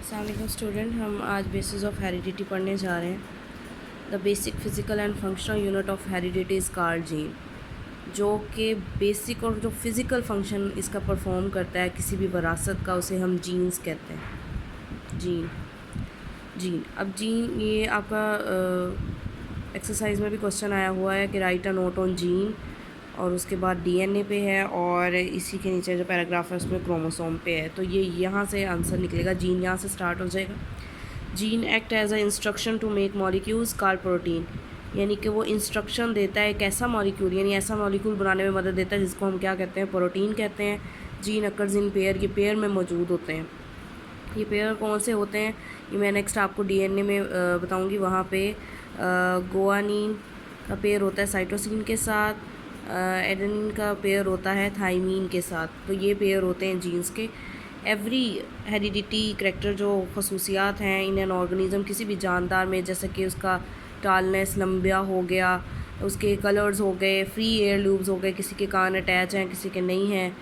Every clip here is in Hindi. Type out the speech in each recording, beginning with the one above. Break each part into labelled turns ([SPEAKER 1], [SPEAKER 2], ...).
[SPEAKER 1] अस्सलाम स्टूडेंट, हम आज बेसिस ऑफ हेरिडिटी पढ़ने जा रहे हैं। The basic physical and functional unit of heredity is called gene, जो कि बेसिक और जो फिज़िकल फंक्शन इसका परफॉर्म करता है किसी भी विरासत का, उसे हम जीन्स कहते हैं। जीन जीन अब जीन ये आपका एक्सरसाइज में भी क्वेश्चन आया हुआ है कि right a note on gene, और उसके बाद डीएनए पे है, और इसी के नीचे जो पैराग्राफ है उसमें क्रोमोसोम पे है। तो ये यहाँ से आंसर निकलेगा, जीन यहाँ से स्टार्ट हो जाएगा। Gene act as a instruction to make molecules called protein, यानी कि वो इंस्ट्रक्शन देता है एक ऐसा मॉलिक्यूल, यानी ऐसा मॉलिक्यूल बनाने में मदद देता है जिसको हम क्या कहते हैं, प्रोटीन कहते हैं। जीन अकर्स इन पेयर, ये पेयर में मौजूद होते हैं। ये पेयर कौन से होते हैं ये मैं नेक्स्ट आपको डीएनए में बताऊंगी। वहाँ पे गुआनिन का पेयर होता है साइटोसिन के साथ, एडेनिन का पेयर होता है थाइमीन के साथ। तो ये पेयर होते हैं जीन्स के। एवरी हेरिडिटी करैक्टर जो खसूसियात हैं इन एन ऑर्गेनिज्म, किसी भी जानदार में, जैसे कि उसका टालनेस, लंबिया हो गया, उसके कलर्स हो गए, फ्री एयर लूब्स हो गए, किसी के कान अटैच हैं किसी के नहीं हैं,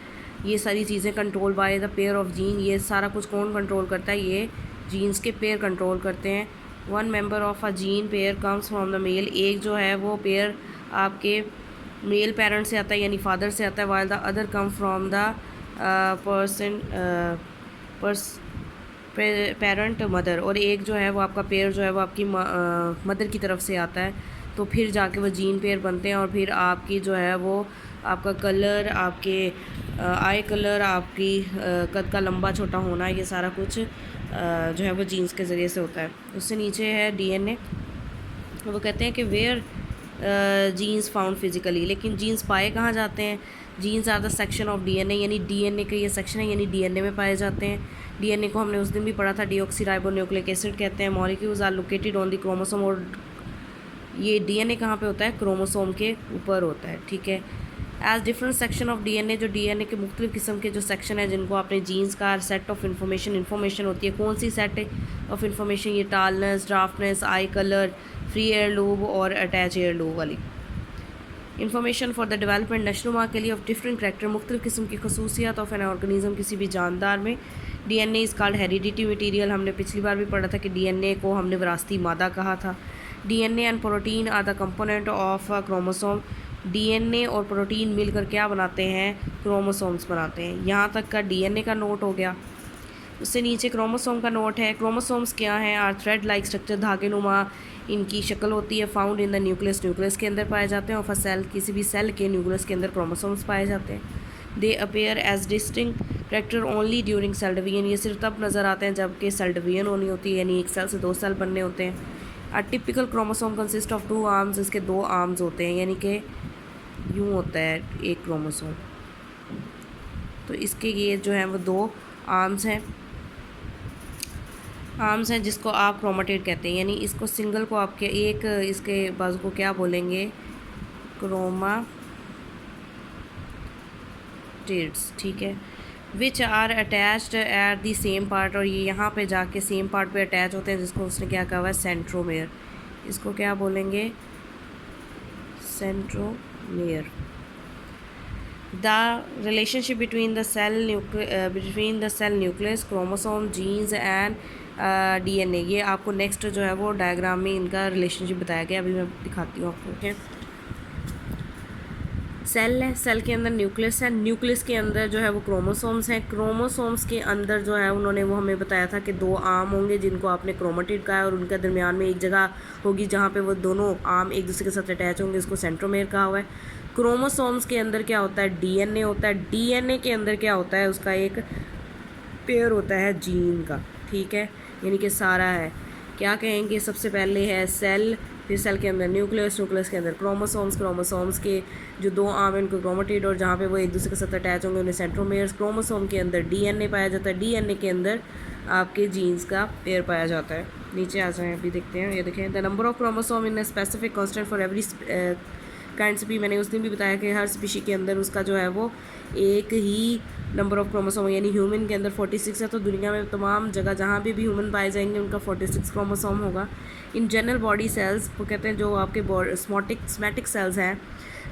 [SPEAKER 1] ये सारी चीज़ें control by the pair of gene. ये सारा कुछ कौन कंट्रोल करता है, ये जीन्स के पेयर कंट्रोल करते हैं। One member of a gene pair comes from the male, एक जो है वो पेयर आपके मेल पेरेंट से आता है, यानी फादर से आता है, while the other come from the parent mother, और एक जो है वो आपका पेयर जो है वो आपकी मदर की तरफ से आता है। तो फिर जाके वो जीन पेयर बनते हैं, और फिर आपकी जो है वो आपका कलर, आपके आई कलर, आपकी कद का लंबा छोटा होना, ये सारा कुछ जो है वो जीन्स के ज़रिए से होता है। उससे नीचे है डीएनए। वो कहते हैं कि वेयर जीन्स फाउंड फिज़िकली, लेकिन जीन्स पाए कहाँ जाते हैं। Genes are the section of DNA, यानी डीएनए का ये सेक्शन है, यानी डीएनए में पाए जाते हैं। डीएनए को हमने उस दिन भी पढ़ा था, डीऑक्सीराइबोन्यूक्लिक एसिड कहते हैं। Molecules are located on the chromosome, और ये डीएनए कहाँ पे होता है, क्रोमोसोम के ऊपर होता है, ठीक है। As different section of DNA, जो डीएनए के मुख्तलिफ किस्म के जो सेक्शन है जिनको आपने जीन्स का सेट ऑफ इन्फॉर्मेशन होती है। कौन सी सेट ऑफ इन्फॉर्मेशन, ये tallness, dwarfness, eye colour, free ear lobe और अटैच एयर लूब वाली इन्फॉर्मेशन फॉर द डेवलपमेंट नशनुमा के लिए ऑफ डिफरेंट करैक्टर, मुख्तलिफ किस्म की खसूसियात ऑफ एन ऑर्गेनिज्म, किसी भी जानदार में। DNA is called heredity material, हमने पिछली बार भी पढ़ा था कि डीएनए को हमने विरासती मादा कहा था। DNA and protein are the component of chromosome, DNA और प्रोटीन मिलकर क्या बनाते हैं, क्रोमोसोम्स बनाते हैं। यहाँ तक का डीएनए का नोट हो गया। उससे नीचे क्रोमोसोम का नोट है। क्रोमोसोम्स क्या हैं, आर थ्रेड लाइक स्ट्रक्चर, धागे नुमा इनकी शक्ल होती है। Found in the nucleus, nucleus के अंदर पाए जाते हैं। ऑफ अ सेल, किसी भी सेल के न्यूक्लियस के अंदर क्रोमोसोम्स पाए जाते हैं। They appear as distinct character only during cell division, ये सिर्फ तब नज़र आते हैं जबकि सेल डिवीजन होनी होती है, यानी एक सेल से दो सेल बनने होते हैं। A typical chromosome consist of 2 arms, इसके 2 आर्म्स होते हैं, यानी कि यूँ होता है एक क्रोमोसोम। तो इसके ये जो है वो 2 आर्म्स हैं जिसको आप क्रोमेटिड कहते हैं, यानी इसको सिंगल को आपके एक इसके बाजू को क्या बोलेंगे, क्रोमाटिड्स, ठीक है। Which are attached at the same part, और ये यहाँ पे जाके सेम पार्ट पे अटैच होते हैं, जिसको उसने क्या कहा हुआ है, सेंट्रोमेयर। इसको क्या बोलेंगे, centromere. The relationship between the cell nucleus, chromosome, genes and DNA, ये आपको नेक्स्ट जो है वो डायग्राम में इनका रिलेशनशिप बताया गया। अभी मैं दिखाती हूँ आपको, ठीक है। सेल है, सेल के अंदर न्यूक्लियस है, न्यूक्लियस के अंदर जो है वो क्रोमोसोम्स हैं। क्रोमोसोम्स के अंदर जो है उन्होंने वो हमें बताया था कि 2 आर्म होंगे जिनको आपने क्रोमेटिड कहा है, और उनके दरमियान में एक जगह होगी जहाँ पे वो दोनों आर्म एक दूसरे के साथ अटैच होंगे, इसको सेंट्रोमेयर कहा हुआ है। क्रोमोसोम्स के अंदर क्या होता है, डीएनए होता है। डीएनए के अंदर क्या होता है, उसका एक पेयर होता है जीन का, ठीक है, यानी कि सारा है। क्या कहेंगे, सबसे पहले है सेल, फिर सेल के अंदर न्यूक्लियस, न्यूक्लियस के अंदर क्रोमोसोम्स, क्रोमोसोम्स के जो 2 आर्म हैं उनको क्रोमेटिड, और जहाँ पे वो एक दूसरे के साथ अटैच होंगे उन्हें सेंट्रोमेयर्स। क्रोमोसोम के अंदर डीएनए पाया जाता है, डीएनए के अंदर आपके जीन्स का पेयर पाया जाता है। नीचे आ जाए, अभी देखते हैं, ये देखें, the number of chromosome in specific constant for every kind भी मैंने उस दिन भी बताया कि हर स्पीशी के अंदर उसका जो है वो एक ही नंबर ऑफ क्रोमोसोम, यानी ह्यूमन के अंदर 46 है, तो दुनिया में तमाम जगह जहाँ भी ह्यूमन पाए जाएंगे उनका 46 क्रोमोसोम होगा। इन जनरल बॉडी सेल्स, वो कहते हैं जो आपके स्मैटिक सेल्स हैं,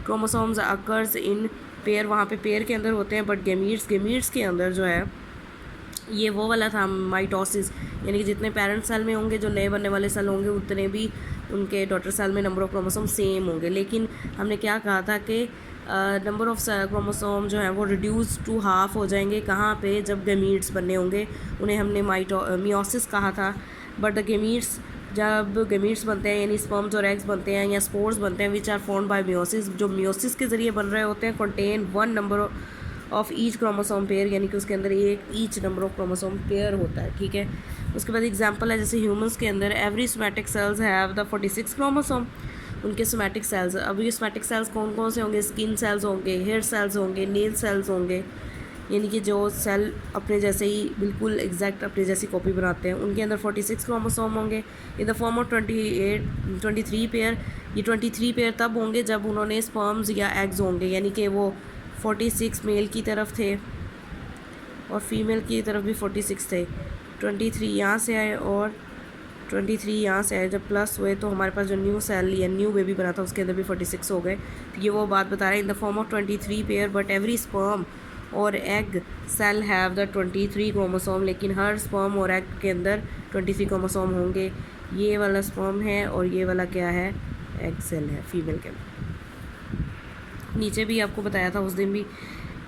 [SPEAKER 1] क्रोमोसोम्स अकर्स इन पेयर, वहाँ पे पेयर के अंदर होते हैं। बट गेमीट्स के अंदर जो है ये वो वाला था माइटोसिस, यानी कि जितने पेरेंट सेल में होंगे जो नए बनने वाले सेल होंगे उतने भी उनके डॉटर सेल में नंबर ऑफ़ क्रोमोसोम सेम होंगे। लेकिन हमने क्या कहा था कि नंबर ऑफ़ क्रोमोसोम जो है वो रिड्यूस टू हाफ हो जाएंगे कहाँ पे, जब गमीट्स बनने होंगे, उन्हें हमने मियोसिस कहा था। बट द गमीट्स, जब गमीट्स बनते हैं यानी स्पर्म्स और एग्स बनते हैं या स्पोर्स बनते हैं which are formed by meiosis, जो मियोसिस के ज़रिए बन रहे होते हैं, contain one number of each chromosome pair, यानी कि उसके अंदर एक each number of chromosome pair होता है। ठीक है, उसके बाद एग्जांपल है जैसे ह्यूमंस के अंदर every somatic cells have the 46 chromosome, उनके सोमैटिक सेल्स। अब ये सोमैटिक सेल्स कौन कौन से होंगे? स्किन सेल्स होंगे, हेयर सेल्स होंगे, नेल सेल्स होंगे, यानी कि जो सेल अपने जैसे ही बिल्कुल एग्जैक्ट अपने जैसी कॉपी बनाते हैं, उनके अंदर 46 क्रोमोसोम होंगे इन द फॉर्म ऑफ 23 पेयर। ये 23 पेयर तब होंगे जब उन्होंने स्पर्म्स या एग्स होंगे, यानी कि वो 46 मेल की तरफ थे और फीमेल की तरफ भी 46 थे। 23 यहाँ से आए और 23 यहाँ से आए, जब प्लस हुए तो हमारे पास जो न्यू सेल या न्यू बेबी बना था उसके अंदर भी 46 हो गए। तो ये वो बात बता रहे हैं in the form of 23 pair, but every sperm और egg cell have the 23 chromosome, लेकिन हर स्पर्म और एग के अंदर 23 क्रोमोसोम होंगे। ये वाला स्पर्म है और ये वाला क्या है? एग सेल है फीमेल के अंदर। नीचे भी आपको बताया था उस दिन भी,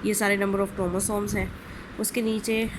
[SPEAKER 1] ये सारे नंबर ऑफ़ क्रोमोसोम्स हैं। उसके नीचे